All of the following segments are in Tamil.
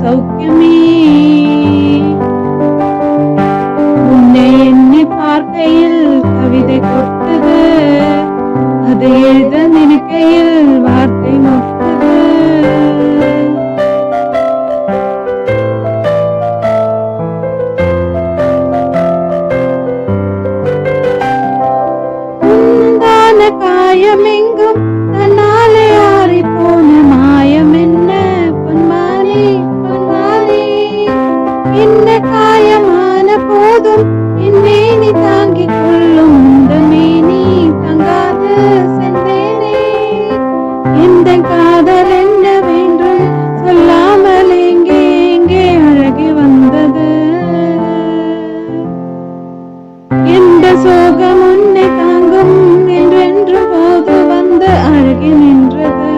சௌக்கியமே. உன்னை எண்ணி பார்க்கையில் கவிதை கொட்டது, அதை எழுத நினைக்கையில் வார்த்தை முட்டது. உந்தான காயமெங்கும் தன்னாலே ஆறி போன மாயம் என்ன பொன்மானே பொன்மானே. என்ன காயமான போதும் என்னை நீ தாங்கிக் கொள்ளும் இந்த மேனி தங்காது சென்றேனே. இந்த காதல் என்னவென்றும் சொல்லாமல் எங்கே எங்கே அழகி வந்தது. எந்த சோகம் உன்னை தாங்கும் என்றென்று போது வந்து அழகி நின்றது.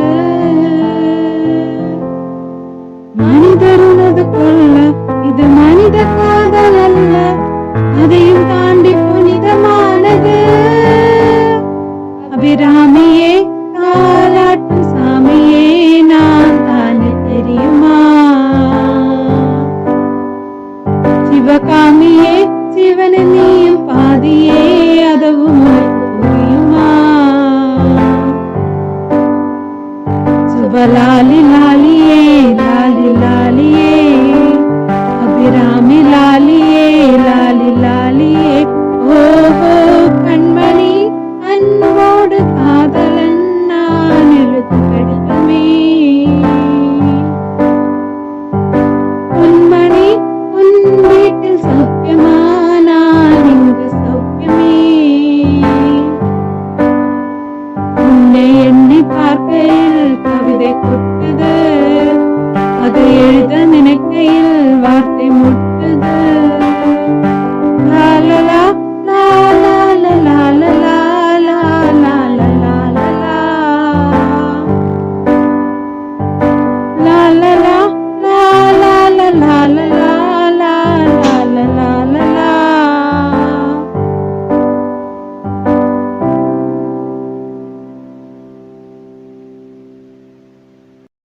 மனிதர் உனது கொள்ள இது மனித காதல் அல்ல, அதையும் தாண்டி புனிதமானது. அபிராமியே தாலாட்டும் சாமியே நான் தானே தெரியுமா. சிவகாமியே சிவன நீயும் பாதியே அதுவும் உனக்கு புரியுமா. சுபலாலி லாலியே லாலி லாலியே அபிராமி லாலியே லாலி லாலியே. ஓஹோ கண்மணி அன்போடு காதலன் நான் எழுதும் கடிதமே. பொன்மணி உன் வீட்டில் சௌக்கியமா நான் இங்கு சௌக்கியமே. உன்னை எண்ணி பார்க்கையில் கவிதை கொட்டது, அதை எழுத நினைக்கையில்